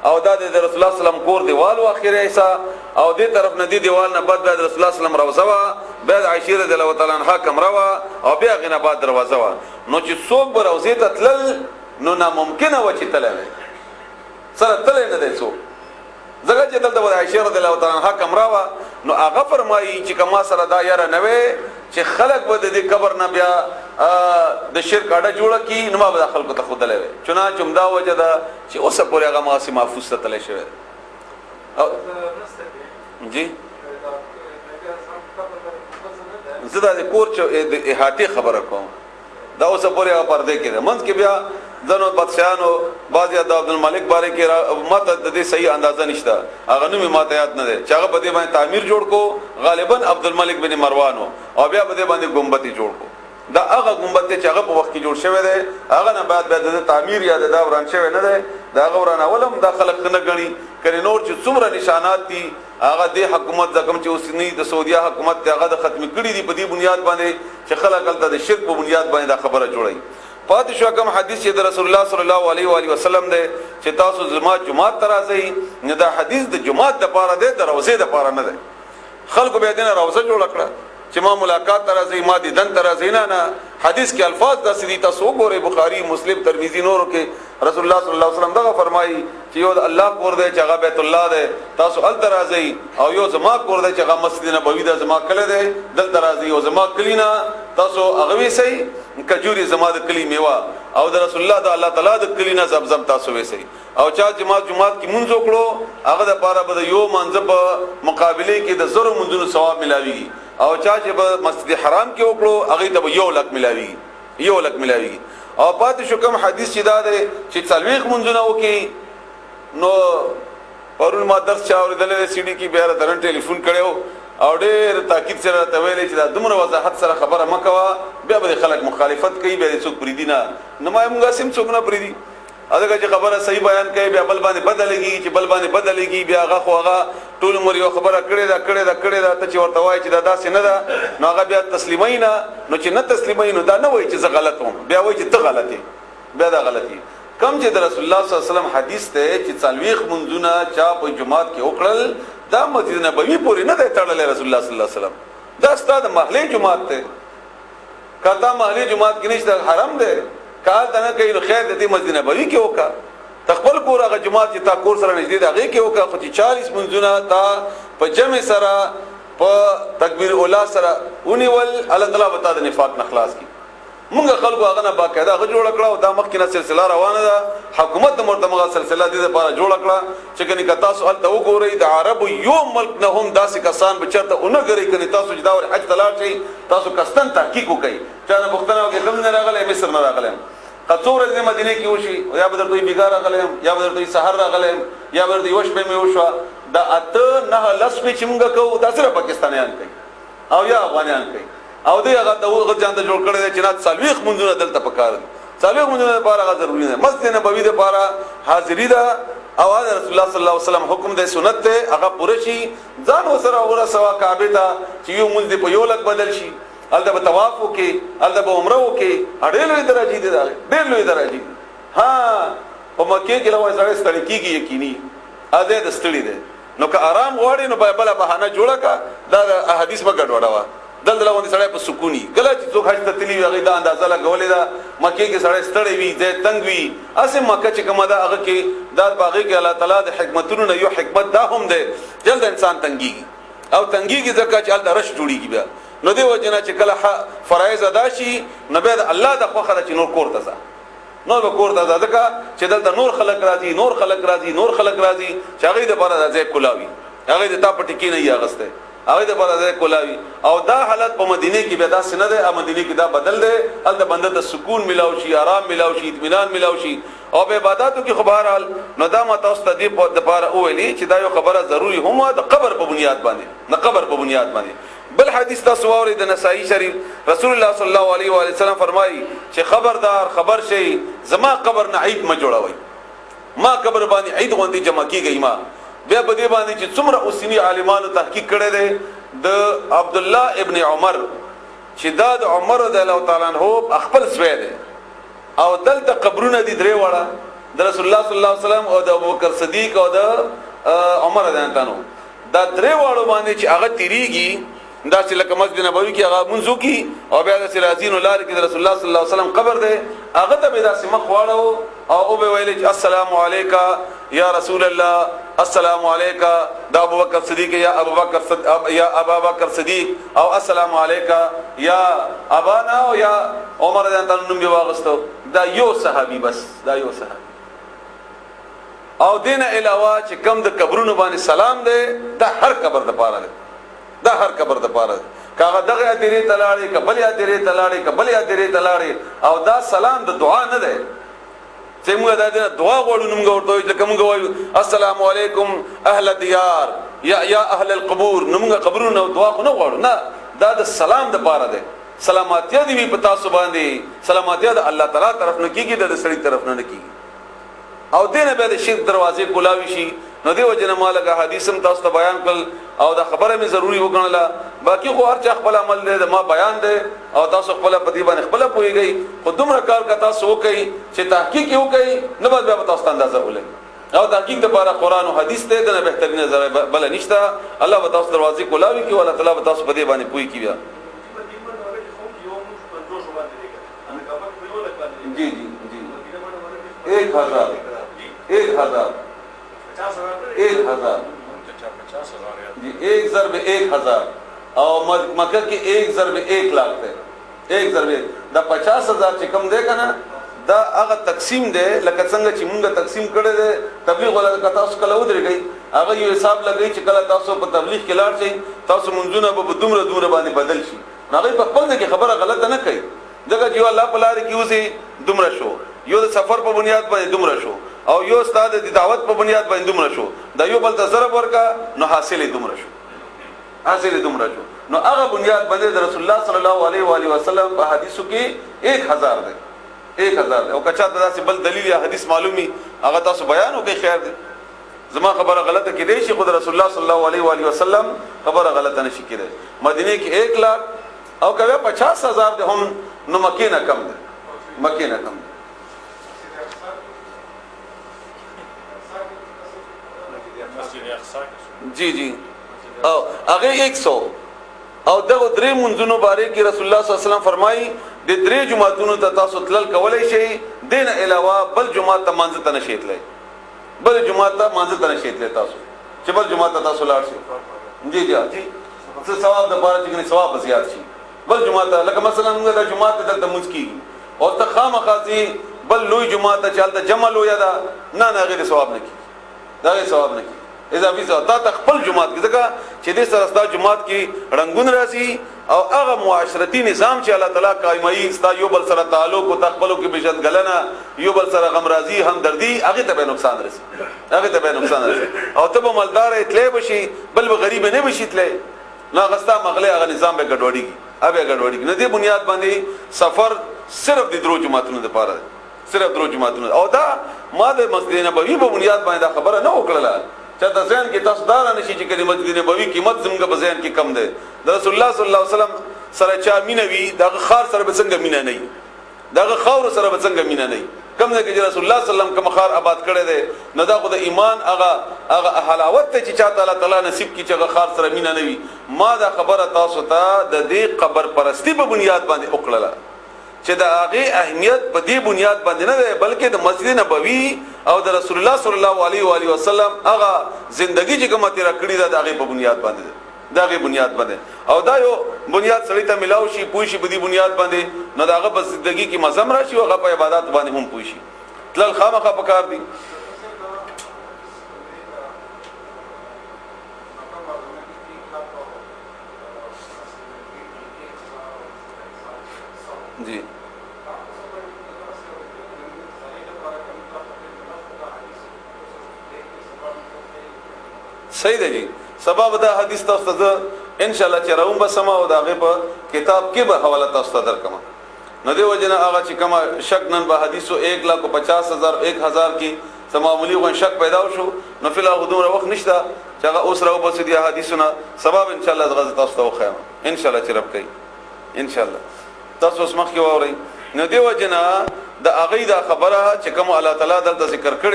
او دا د رسول الله سلام کور دیوال او اخر ایسا او دې طرف نه دی دیوال نه بعد رسول الله سلام روزه وا بعد عائشه رضی الله تعالی عنها کمره وا او بیا غنه بعد دروازه وا نو چې څوک به روزه ته تلل نو ناممکنه و چې تلل سره تل نه دی څوک زګه چې دلته عائشه رضی الله تعالی عنها کمره وا نو هغه فرمایي چې کما سره دا یاره نه وي چې خلق به د قبر نه بیا د شرک اډه جوړه کی نو ما به خلکو ته خود لوي چنانچه دا وجه ده چې اوسه پورې هغه ماسي محفوظ ته تللی شوی جی زدا د کور چ احاطه خبره کوم دا اوسه پورې هغه پرده کې ده منځ کې بیا ځنو بادشاہانو بعضی د عبد الملک باره کې ماته د دې صحیح اندازه نشته هغه نو ماته یاد نه ده چې هغه په دې باندې تعمیر جوړ کو غالبا عبد الملک بن مروان او بیا په دې باندې ګمبد جوړ کو دا هغه ګمبد چې هغه په وخت کې جوړ شوی دی هغه نه بعد د تعمیر یا د وران شوی نه دی دا غوران اولم د خلق نه غني کړي نور چې څومره نشانات دي هغه د حکومت زکم چې اوسنی د سعودي حکومت هغه د ختم کړي دي په دې بنیاد باندې چې خلک د شرک په بنیاد باندې دا خبره جوړي پاتې شو کوم حدیث چې د رسول الله صلی الله علیه و علیه وسلم دی چې تاسو زما جمعه ترازی نه دا حدیث د جمعه د پاره دی د روزه د پاره نه دی خلکو به دینه روزه جوړ کړه چې ما ملاقات ترازی ما دي دن ترازی نه حدیث کې الفاظ د سړي تاسو ګوره بخاری مسلم ترمذی نورو کې رسول الله صلی الله علیه وسلم دا فرمایي چې یو الله کور دی چې هغه بیت الله دی تاسو ال ترازی او یو زما کور دی چې هغه مسجد نبوي دا زما کله دی دل ترازی او زما کلینا تاسو هغه وی سي کجوري زما د کلی میوا او د رسول الله د الله تعالی د کلینا زمزم تاسو وی سي او چا جماعت کې مونږ وکړو هغه د پاره به یو منځ په مقابله کې د زرو منځونو ثواب ملاوي او چا چې په مسجد حرام کې وکړو هغه ته 1 لک ملاوي 1 لک ملاوي او پاتې شو کوم حدیث چې دا ده چې څلويخ منځونه وکي نو پرون ما درس چا اوریدل سی ډي کې بیا درن ټلیفون کړو او ډېر تاکید سره ته ویلې چې دا دومره وضاحت سره خبره مکوا بیا به خلک مخالفت کوي به څوک پریدي نه نمای موږ سم څوک نه پریدي اګه چې خبره صحیح بیان کوي بیا بل باندې بدلېږي چې بل باندې بدلېږي بیا هغه خو هغه ټول عمر یو خبره کړې دا ته چې ورته وایي چې دا داسې نه ده نو هغه بیا تسلیماینا نو چې نه تسلیماینا دا نه وایي چې زه غلط وم بیا وایي چې ته غلط یې بیا دا غلطي کم چې د رسول الله صلی الله علیه وسلم حدیث ته چې څلويخ منځونه چا په جمعات کې وکړل دا مسجد نبوي پورې نه دی تړلې رسول الله صلی الله علیه وسلم دا ستاسو محلي جمعات ته کته محلي جمعات کې نشته حرام دی کال دنه کوي نو خیر دې مسجد نبوي کې وکا تخپل کور هغه جماعت چې تا کور سره نږدې دی هغه کې وکا خو چې 40 منځونه تا په جمع سره په تکبیر اوله سره ونیول الله تعالی وتا د نفاق نه خلاص کی مونږ خلکو هغه نه باقاعده غ جوړ کړو دا مخکینه سلسله روانه ده حکومت د مرتمغه سلسله دې لپاره جوړ کړه چې کني کتا سوال ته وګورئ د عرب یو ملک نه هم داسې کسان بچرته اونګری کني تاسو چې دا ور حج تلاش شي تاسو کستن تحقیق وکړئ چې نه بوختنه وکړم نه راغله مصر نه راغله قطور د مدینه کې وشي یا بدر دوی بیګار راغله یا بدر دوی سحر راغله یا بدر دوی وش په می وشو دا اته نه لس په چمګه کو د سره پاکستانیان کوي او یا افغانیان کوي او دې هغه د وغه ځان ته جوړ کړی چې نه څلويخ منځونه دلته پکار دي څلويخ منځونه لپاره هغه ضروري نه مسجد نبوي لپاره حاضری ده او رسول الله صلی الله علیه وسلم حکم دی سنت ته هغه پوره شي ځان وسره اوره سوا کعبه ته چې یو منځ په یو لک بدل شي الته په طواف وکي الته په عمره وکي اړې لوی درجه دي دا ډېر لوی درجه ها په مکه کې لوي سره ستړي کیږي یقیني اده د ستړي ده نو که آرام غواړي نو بل بهانه جوړه کا دا احادیث په ګډ وډاوه دلته باندې سړی په سکونی کله چې څوک حج ته تلی وي هغه دا اندازه لګولې ده مکه کې سړی ستړی وي ځای تنگ وي اسه مکه چې کومه ده هغه کې دا باغې کې الله تعالی د حکمتونو نه یو حکمت دا هم ده جلد انسان تنګيږي او تنګيږي ځکه چې ال درش جوړيږي بیا نو دی وجنه چې کله فرایض ادا شي نو به الله د خوخه چې نور کور ته ځه نو به کور ته ځکه چې دلته نور خلق راځي نور خلق راځي نور خلق راځي چې هغه د بار ځای کولاوي هغه د تا پټکی نه یې اغسته هغه د بار ځای کولاوي او دا حالت په مدینه کې به دا سن ده ا مدینه کې دا بدل ده ال د بنده ته سکون ملاو شي آرام ملاو شي اطمینان ملاو شي او به عبادتو کې خبرال نو دا ماته استاد په د بار اولی چې دا یو خبره ضروری هم د قبر په بنیاد باندې نه قبر په بنیاد باندې بل حدیث تاسو اورئ د نسائی شریف رسول الله صلی الله علیه و علیه وسلم فرمایي چې خبردار خبر شي زما قبر نه عید ما جوړوي ما قبر باندې عید غوندي جمع کیږي ما بیا په دې باندې چې څومره اوسنی عالمانو تحقیق کړي دي د عبد الله ابن عمر چې دا د عمر رضی الله تعالی عنہ خپل سوی دی او دلته قبرونه دي درې وړه د رسول الله صلی الله علیه وسلم او د ابوبکر صدیق او د عمر رضی الله عنه دا درې واړو باندې چې هغه تیریږي دا چې لکه مسجد نبوي کې هغه منځو کې او بیا د سلاسین لار کې د رسول الله صلی الله علیه وسلم قبر دی هغه ته به دا سمخ واړو او به ویل چې السلام علیکا یا رسول الله السلام علیکا دا ابوبکر صدیق یا ابوبکر صدیق او السلام علیکا یا ابانا او یا عمر رضی الله عنه نوم واغستو دا یو صحابي بس دا یو صحابي او دین علاوه چې کم د قبرونو باندې سلام دی دا هر قبر د پاره دی دا هر قبر د پاره کاغه دغه ادری تلاړي کبل ادری تلاړي کبل ادری تلاړي او دا سلام د دعا نه دی چې موږ دا دعا غوړو موږ ورته چې کوم غوایو السلام علیکم اهل الديار یا اهل القبور موږ قبرونو دعا خو نه غوړو نه دا د سلام د پاره دی سلاماتیا دی په تاسو باندې سلاماتیا د الله تعالی طرف نه کیږي د سړي طرف نه کیږي او دینه به د شرک دروازې کولاوي شي نو دیو جن مالګه حدیثم تاسو ته بیان کړ او دا خبره می ضروری وګڼله باقی خو هر چا خپل عمل دی ما بیان دی او تاسو خپل پتی باندې خپل پويږي خو دومره کار کا تاسو وکي چې تحقیق وکي نه به تاسو اندازه ولګي او تحقیق د لپاره قران او حدیث ته د بهترینه ځای بل نشته الله به تاسو دروازې کولاوي کی الله تعالی به تاسو په دې باندې پوي کی بیا جی جی جی 1000 جی 1 ضرب 1000 او مکه کې 1 ضرب 1 लाख ده 1 ضرب دا 50000 چې کم ده کنه دا هغه تقسیم ده لکه څنګه چې موږ تقسیم کړی ده تبلیغ ولا تاسو کله ودرېږي هغه یو حساب لګی چې کله تاسو په تبلیغ کې لاړ شئ تاسو منځونه به دومره باندې بدل شي هغه په خپل کې خبره غلطه نه کوي دغه چې الله په لار کې اوسې دومره شو یو د سفر په بنیاد باندې دومره شو او یو استاد د دعوت په بنیاد باندې دومره شو دا یو بل ته ضرب ورکا نو حاصلې دومره شو نو هغه بنیاد باندې د رسول الله صلی الله علیه و علیه وسلم په حدیثو کې 1000 ده 1000 او کچا داسې بل دلیل یا حدیث معلومي هغه تاسو بیان وکړئ خیر ده زما خبره غلطه کې دی چې خود رسول الله صلی الله علیه و علیه وسلم خبره غلطه نشي کېده مدینه کې 1 लाख او کله 50000 ده هم نو مکه نه کم ده جی جی او هغه 100 او دغه درې منځونو باره کې رسول الله صلی الله علیه وسلم فرمایي د درې جمعتونو ته تاسو تلل کولای شئ دین علاوه بل جمعه ته منځ ته نشئ تللی تاسو چې بل جمعه ته تاسو لاړ شئ جی جی څه ثواب د باره چې ثواب زیات شي بل جمعه ته لکه مثلا موږ د جمعه ته د منځ کیږي او ته خامخازي بل لوی جمعه ته چالت جمع لوی دا نه غیر ثواب نه کی دا غیر ثواب نه کی اضافي ثواب تا خپل جمعات کې ځکه چې دې سره ستا جمعات کې رنگون راسي او هغه معاشرتي نظام چې الله تعالی قائمي ستا یو بل سره تعلق او تخپلو کې بشد غلنه یو بل سره غمرازي همدردي هغه ته به نقصان رسي او ته به مالدار اتلې بشي بل به غریب نه بشي تلې لا غستا مغله هغه نظام به ګډوډيږي نه دې بنیاد باندې سفر صرف د درو جمعاتونو لپاره او دا ما د مسجد نبوي په بنیاد باندې خبره نه وکړه چې د ځین کې تاسو دار نشي چې کله مسجد نبوي قیمت زموږ په ځین کې کم ده د رسول الله صلی الله علیه وسلم سره چا مینوي دغه خار سره به څنګه مینا نه دغه خاور سره به څنګه مینا نه کم نه کې رسول الله صلی الله علیه وسلم کوم خار آباد کړي ده نه دا خو د ایمان هغه حلاوت ته چې چا تعالی نصیب کی چې هغه خار سره مینا نه وي ما دا خبره تاسو ته د دې قبر پرستی په بنیاد باندې وکړه چې دا هغه اهمیت په دې بنیاد باندې نه ده بلکې د مسجد نبوي او د رسول الله صلی الله علیه و علیه وسلم هغه ژوندۍ چې کومه تیر کړی ده دا هغه په بنیاد باندې او دا یو بنیاد سړی ته ملاو شي پوي شي په دې بنیاد باندې نو دا هغه په ژوندۍ کې مزم راشي او هغه په عبادت باندې هم پوي شي تل خامخا پکار دي جی صحیح ده جی سبب دا حدیث تاسو ته ان شاء الله چروم به سما او داغه په کتاب کې به حواله تاسو ته درکما نو دی وجنه هغه چې کما شک نن به حدیثو 1,50,000 1000 کې سمامولي غو شک پیدا شو نو فل غدوم وخت نشته چې هغه اوس راو بس دي حدیثونه سبب ان شاء الله غزه تاسو ته وخایم ان شاء الله چې رب کوي ان شاء الله تاسو اوس مخ کې وورئ نو دی وجنه د اغه دا خبره چې کوم الله تعالی دلته ذکر کړي